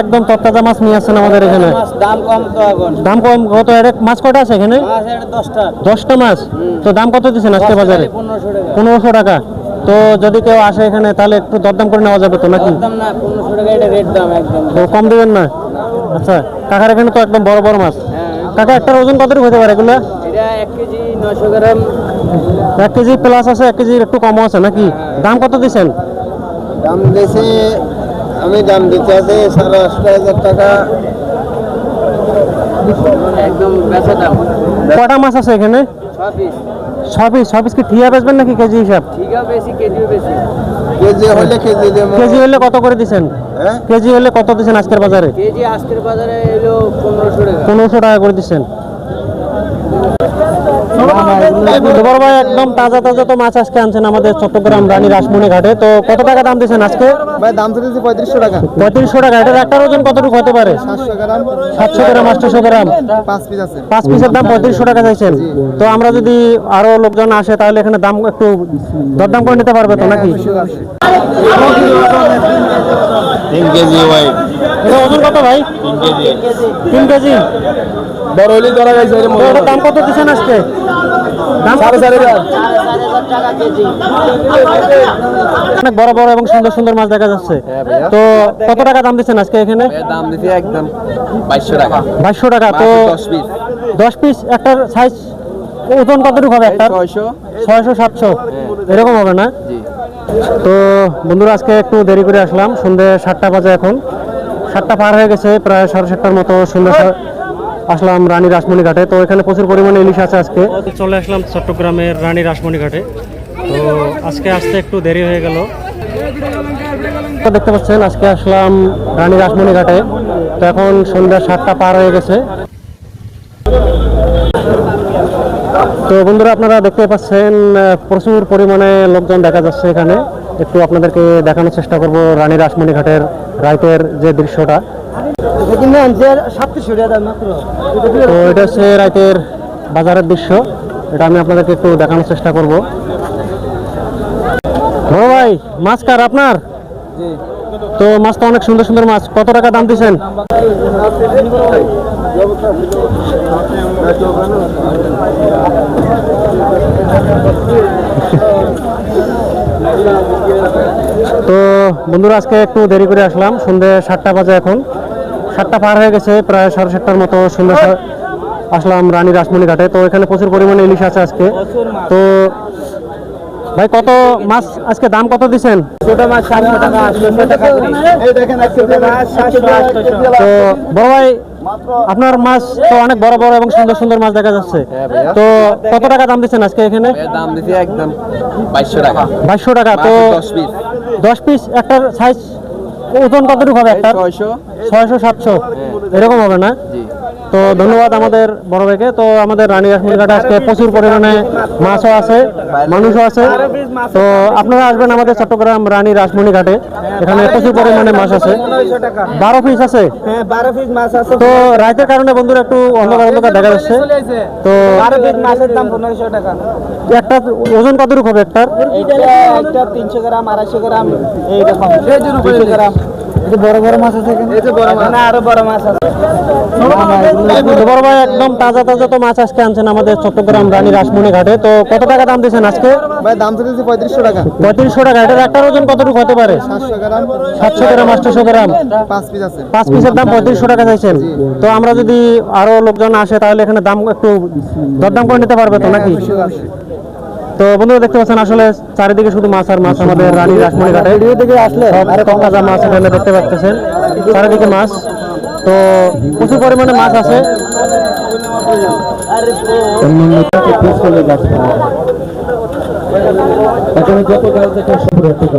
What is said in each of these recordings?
একদম তরতাজা মাছ নিয়ে আসছেন আমাদের এখানে। দাম কম তো এখন। দাম কম কত? মাছ কয়টা আছে এখানে? মাছ এটা 10টা। 10টা মাছ। তো দাম কত দিচ্ছেন আজকে বাজারে? 1500 টাকা। 1500 টাকা। তো যদি কেউ আসে এখানে তাহলে একটু দরদাম করে নেওয়া যাবে তো নাকি? দাম না 1500 টাকা এটা রেট দাম একদম। তো কম দিবেন না? আচ্ছা, কাকার এখানে তো একদম বড় বড় মাছ। কাকা একটার ওজন কতটুকু হতে পারে এগুলো? এটা 1 কেজি 900 গ্রাম। 1 কেজি প্লাস আছে, 1 কেজির একটু কমও আছে নাকি? দাম কত দিচ্ছেন? দাম দিয়েছে আমি দাম দিতে আছে 85,000 টাকা একদম বেচা দাম। কটা মাছ আছে এখানে? 6 পিস। 6 পিস কি ঠিয়া বেচবেন নাকি কেজি হিসাব? ঠিকা বেশি কেজিও বেশি। কেজি হলে কেজি দেব। কেজি হলে কত করে দিচ্ছেন? হ্যাঁ কেজি হলে কত দিচ্ছেন আজকের বাজারে? কেজি আজকের বাজারে এলো 1500 টাকা। 1500 টাকা করে দিচ্ছেন। বড় ভাই একদম তাজা তাজা তো মাছ আজকে আনছেন আমাদের চট্টগ্রাম রানী রাসমণি ঘাটে। তো কত টাকা দাম দিচ্ছেন আজকে? ভাই দাম তো দিয়েছি 3500 টাকা। 3500 টাকা। এটার একটার ওজন কতটুকু হতে পারে? 700 গ্রাম। 700 গ্রাম 800 গ্রাম। 5 পিস আছে। 5 পিসের দাম 3500 টাকা চাইছেন। তো আমরা যদি আরো লোকজন আসে তাহলে এখানে দাম একটু দরদাম করে নিতে পারবে তো নাকি? 3 কেজি ওয়াই। এটা ওজন কত ভাই? 3 কেজি। 3 কেজি। বড় হলি ধরা গেছে এর তো মধ্যে। এটার দাম কত দিচ্ছেন আজকে? দাম 4,500 টাকা কেজি। অনেক বড় বড় এবং সুন্দর সুন্দর মাছ দেখা যাচ্ছে। তো কত টাকা দাম দিচ্ছেন আজকে এখানে? দাম দিছি একদম 2200 টাকা। 2200 টাকা। তো 10 পিস। 10 পিস। একটার সাইজ ওজন কতটুকু হবে একটা? 600 700 এরকম হবে না? জি। তো বন্ধুরা আজকে একটু দেরি করে আসলাম, সন্ধ্যে 7টা বাজে এখন। 7টা পার হয়ে গেছে, প্রায় 7:30টার মতো সন্ধ্যা আসলাম রানী রাসমণি ঘাটে। তো এখানে প্রচুর পরিমাণে ইলিশ আছে আজকে। চলে আসলাম চট্টগ্রামের রানী রাসমণি ঘাটে। তো আজকে আসতে একটু দেরি হয়ে গেল। দেখতে পাচ্ছেন আজকে আসলাম রানী রাসমণি ঘাটে। তো এখন সন্ধ্যা 7টা পার হয়ে গেছে। তো বন্ধুরা আপনারা দেখতে পাচ্ছেন প্রচুর পরিমাণে লোকজন দেখা যাচ্ছে এখানে। একটু আপনাদেরকে দেখানোর চেষ্টা করব রানী রাসমণি ঘাটের রাইতের যে দৃশ্যটা। তো এটা হচ্ছে রাইতের বাজারের দৃশ্য, এটা আমি আপনাদেরকে একটু দেখানোর চেষ্টা করব। বড় ভাই মাছ কার আপনার? তো মাছ তো অনেক সুন্দর সুন্দর মাছ, কত টাকা দাম দিচ্ছেন? তো বন্ধুরা আজকে একটু দেরি করে আসলাম, সন্ধ্যে 7টা বাজে এখন। 7টা পার হয়ে গেছে, প্রায় 7:30টার মতো সন্ধ্যা আসলাম রানী রাসমণি ঘাটে। তো এখানে প্রচুর পরিমাণে ইলিশ আছে আজকে। তো ভাই কত মাছ আজকে দাম কত দিচ্ছেন? ছোট মাছ 700 টাকা 800 টাকা করে। এই দেখেন ছোট মাছ 700 800। তো বড় ভাই আপনার মাছ তো অনেক বড় বড় এবং সুন্দর সুন্দর মাছ দেখা যাচ্ছে। তো কত টাকা দাম দিচ্ছেন আজকে এখানে? দাম দিছি একদম 2200 টাকা। 2200 টাকা। তো 10 পিস। 10 পিস। একটার সাইজ ওজন কতটুকু হবে একটা? 600 700 এরকম হবে না? জি। তো ধন্যবাদ আমাদের বড় ভাইকে। তো আমাদের রানী রাসমণি ঘাটে আজকে প্রচুর পরিমাণে মাছও আছে, মানুষও আছে। তো আপনারা আসবেন আমাদের চট্টগ্রাম রানী রাসমণি ঘাটে, এখানে প্রচুর পরিমাণে মাছ আছে। 12 পিস আছে। হ্যাঁ 12 পিস মাছ আছে। তো রাতের কারণে বন্ধুরা একটু অন্ধকার অন্ধকার দেখা যাচ্ছে। তো 12 পিস মাছের দাম 1500 টাকা। একটা ওজন কতটুকু হবে একটার? একটা 300 গ্রাম 250 গ্রাম এইরকম 200 গ্রাম। বড় বড় মাছ আছে এখানে? এই যে বড় মাছ না, আরো বড় মাছ আছে। বড় ভাই একদম তাজা তাজা তো মাছ আজকে আনছেন আমাদের চট্টগ্রাম রানী রাসমণি ঘাটে। তো কত টাকা দাম দিচ্ছেন আজকে? ভাই দাম তো দিয়েছি 3500 টাকা। 3500 টাকা। এটার একটার ওজন কতটুকু হতে পারে? 700 গ্রাম। 700 গ্রাম 800 গ্রাম। 5 পিস আছে। 5 পিসের দাম 3500 টাকা চাইছেন। তো আমরা যদি আরো লোকজন আসে তাহলে এখানে দাম একটু দরদাম করে নিতে পারবে তো নাকি? তো বন্ধুরা দেখতে পাচ্ছেন আসলে চারিদিকে শুধু মাছ আর মাছ আমাদের রানী রাসমণি ঘাটে। দিকে আসলে সব তাজা মাছ এখানে দেখতে পাচ্ছেন, চারিদিকে মাছ। তো প্রচুর পরিমাণে মাছ আছে।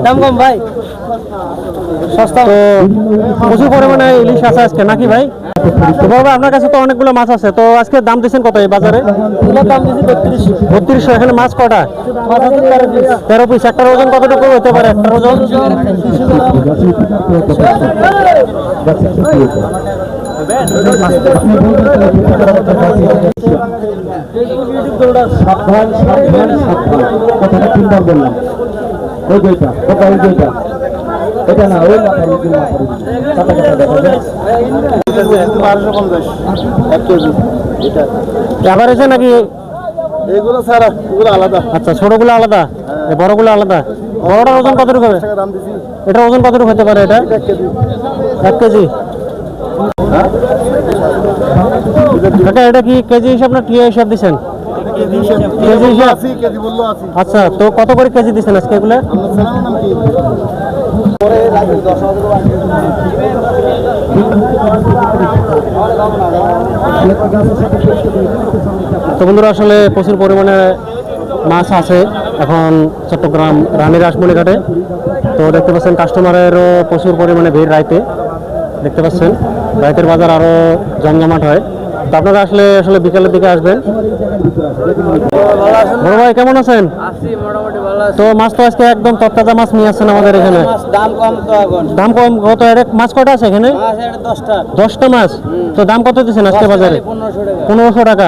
দাম কম ভাই, সস্তা। তো প্রচুর পরিমাণে ইলিশ আছে আজকে নাকি ভাই? তো বাবা আপনার কাছে তো অনেকগুলো মাছ আছে, তো আজকে দাম দিচ্ছেন কত এই বাজারে? দাম দিয়েছি 3200। এখানে মাছ কটা? 13 পিস। একটার ওজন কতটুকু হতে পারে? একটার ওজন এটা না ওই মাথায় এই মাথায় কথা দেখা যায় 1250 1 কেজি এটা এভারেজে নাকি? এগুলো সারা এগুলো আলাদা আচ্ছা, ছোটগুলো আলাদা, এই বড়গুলো আলাদা। বড়টার ওজন কতটুকু হবে? টাকা দাম দিছি এটার ওজন কতটুকু হতে পারে এটা? 1 কেজি 1 কেজি। কাকা এটা কি কেজি হিসাব না টিয়া হিসাব দিচ্ছেন? কেজি হিসাব। আছে কেজি বললো আছে আচ্ছা, তো কত করে কেজি দিচ্ছেন আজকে এগুলো? আপনার সালাম নাম কি পরে রাখি 10,000 তো বন্ধুরা আসলে প্রচুর পরিমাণে মাছ আছে এখন চট্টগ্রাম রানী রাসমণি ঘাটে। তো দেখতে পাচ্ছেন কাস্টমারেরও প্রচুর পরিমাণে ভিড় রাইতে, দেখতে পাচ্ছেন রাইতের বাজার আরও জমজমাট হয়। তো আপনারা আসলে আসলে বিকালের দিকে আসবেন। বড় ভাই কেমন আছেন? আছি মোটামুটি ভালো আছে তো মাছ তো আজকে একদম তরতাজা মাছ নিয়ে আসছেন আমাদের এখানে। দাম কম তো এখন দাম কম কত? এটা মাছ কয়টা আছে এখানে? মাছ এটা 10টা 10টা মাছ। তো দাম কত দিচ্ছেন আজকে বাজারে? 1500 টাকা 1500 টাকা।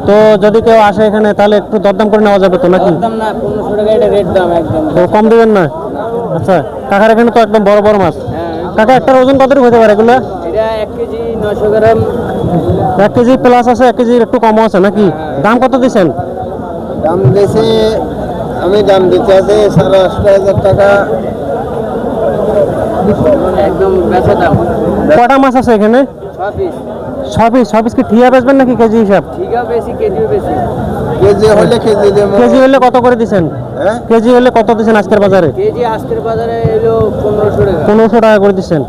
তো যদি কেউ আসে এখানে তাহলে একটু দরদাম করে নেওয়া যাবে তো নাকি? দাম না 1500 টাকা এটা রেট দাম একদম তো কম দিবেন না? আচ্ছা, কাকার এখানে তো একদম বড় বড় মাছ। কাকা একটার ওজন কতটুকু হতে পারে এগুলো? এটা 1 কেজি 900 গ্রাম 1 কেজি প্লাস আছে, 1 কেজির একটু কমও আছে নাকি? দাম কত দিচ্ছেন? দাম দিয়েছে আমি দাম দিতে আছে 8,500 টাকা একদম বেচা দাম কটা মাছ আছে এখানে? 6 পিস 6 পিস কি ঠিয়া বেচবেন নাকি কেজি হিসাব? ঠিক আছে বেশি কেজিও বেশি কেজি হলে কেজি দেবো কেজি হলে কত করে দিচ্ছেন? হ্যাঁ কেজি হলে কত দিচ্ছেন আজকের বাজারে? কেজি আজকের বাজারে এলো 1500 টাকা 1500 টাকা করে দিচ্ছেন।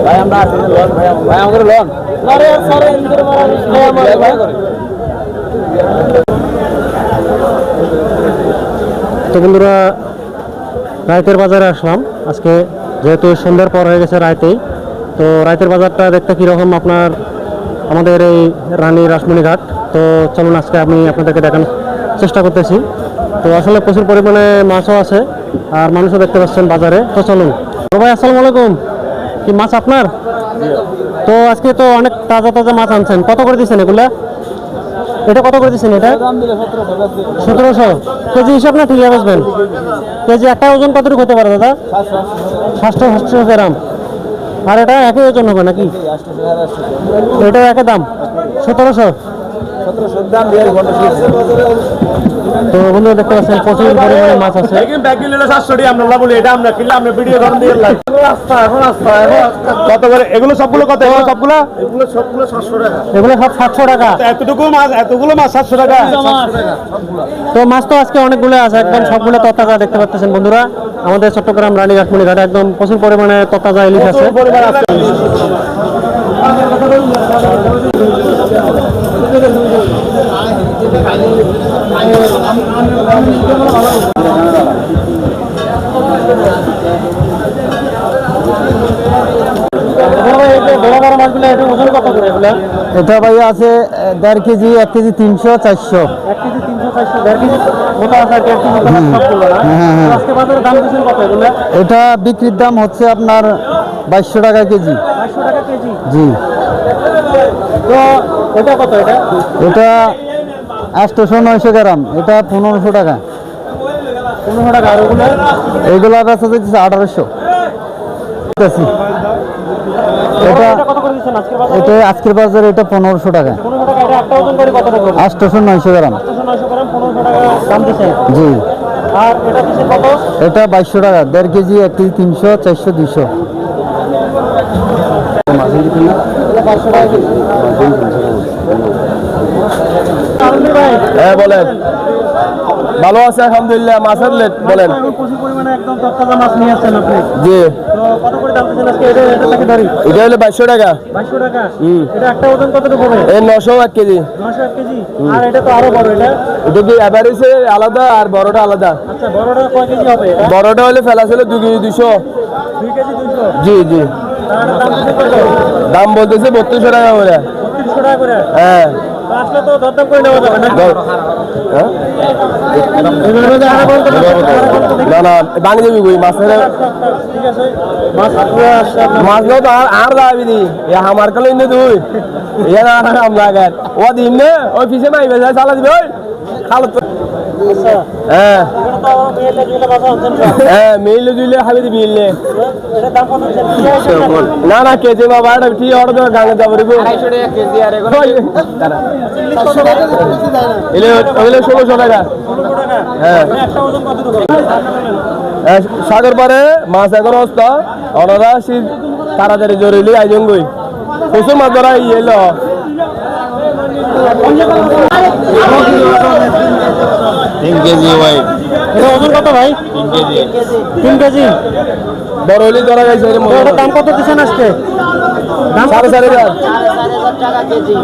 ভাই আমরা আসলে লোন ভাই আমাদের লোন আরে স্যার ইনকার মারা তো বন্ধুরা রাইতের বাজারে আসলাম আজকে, যেহেতু সন্ধ্যার পর হয়ে গেছে রাইতেই। তো রাইতের বাজারটা দেখতে কীরকম আপনার আমাদের এই রানী রাসমণি ঘাট। তো চলুন আজকে আমি আপনাদেরকে দেখানোর চেষ্টা করতেছি। তো আসলে প্রচুর পরিমাণে মাছও আছে আর মানুষও দেখতে পাচ্ছেন বাজারে। তো চলুন। তো ভাই আসসালামু আলাইকুম, কি মাছ আপনার? তো আজকে তো অনেক তাজা তাজা মাছ আনছেন, কত করে দিচ্ছেন এগুলা? এটা কত করে দিচ্ছেন এটা? 1700 কেজি হিসাব না ঠিক বেচবেন? কেজি একটা ওজন কতটুকু হতে পারে দাদা? 700 গ্রাম। আর এটা একই ওজন হবে নাকি? এটাও একই দাম 1700। তো বন্ধুরা দেখতে পাচ্ছেন প্রচুর পরিমাণে মাছ আছে। কত করে এগুলো সবগুলো কত? এগুলো সবগুলো এগুলো সবগুলো 700 টাকা এগুলো সব 700 টাকা। এতটুকু মাছ এতগুলো মাছ 700 টাকা। তো মাছ তো আজকে অনেকগুলো আছে, একদম সবগুলো তরতাজা দেখতে পাচ্ছেন বন্ধুরা। আমাদের চট্টগ্রাম রানী রাসমণি ঘাটে একদম প্রচুর পরিমাণে তরতাজা ইলিশ আছে। এটা ভাই আছে 1.5 কেজি 1 কেজি 300 400 1 কেজি 300 400 1.5 কেজি মোটা আছে আর 1 কেজি সবগুলো না? তো আজকে বাজারে দাম দিচ্ছেন কত এগুলো? এটা বিক্রির দাম হচ্ছে আপনার 2200 টাকা কেজি 500 টাকা কেজি। জি তো এটা কত? এটা এটা 800 গ্রাম এটা 1500 টাকা 1500 টাকা। আর ওগুলো এইগুলা বেচা যাচ্ছে 1800 এটা এটা কত করে দিচ্ছেন আজকের বাজারে? এটা আজকের বাজারে এটা 1500 টাকা 1500 টাকা। এটা একটা ওজন করে কত টাকা? 800 গ্রাম 900 গ্রাম 1500 টাকা দাম দিচ্ছেন। জি আর এটা দিচ্ছেন কত? এটা 2200 টাকা 1.5 কেজি 1 কেজি 300 400 200 500 টাকা কেজি। আনন্দ ভাই, হ্যাঁ বলেন। ভালো আছে আলহামদুলিল্লাহ। মাছের লেট বলেন। এখন প্রচুর পরিমাণে একদম তরতাজা মাছ নিয়ে আসছেন আপনি। জি তো কত করে দাম দিচ্ছেন আজকে? এটা থেকে ধরি এটা হলো 2200 টাকা। 2200 টাকা। এটা একটা ওজন কতটুকু হবে? এই 900 1 কেজি। 900 1 কেজি। আর এটা তো আরো বড়। এটা এটা কি এভারেজে আলাদা আর বড়টা আলাদা? আচ্ছা, বড়টা কয় কেজি হবে? এটা বড়টা হলে ফেলা ছিল 2 কেজি 200। 2 কেজি 200। জি জি আর দাম দিচ্ছেন কত? দাম বলতেছে 3200 টাকা করে। 3200 টাকা করে। হ্যাঁ তো আসলে তো দরদাম করে নেওয়া যাবে না? হ্যাঁ না না বাঙি দেবি কই মাছের মাছ লো তো আর যাবি নি আমার কালে ইন্দে তুই ইয়া না কাম লাগার ও দিন নে ওই পিছে মাইবে যা চালা দিবে ওই খালো তো হ্যাঁ হ্যাঁ মিললে দিলে খাবি দিবি মিললে না না কেজি বাবা এটা ঠিক অর্ডার দেবে গাঙ্গে যাবো রে 250 টাকা কেজি আর এখন এলে ওইলে 1600 টাকা হ্যাঁ সাগর পারে মাছ এখন অবস্থা ওনারা শীত তাড়াতাড়ি জরুরি আইজন গই প্রচুর মাছ ধরা এলো 3 কেজি ভাই এটা ওজন কত ভাই 3 কেজি বড় হইলে ধরা গেছে এটার দাম কত দিচ্ছেন আজকে দাম 4.5 4.5 টাকা কেজি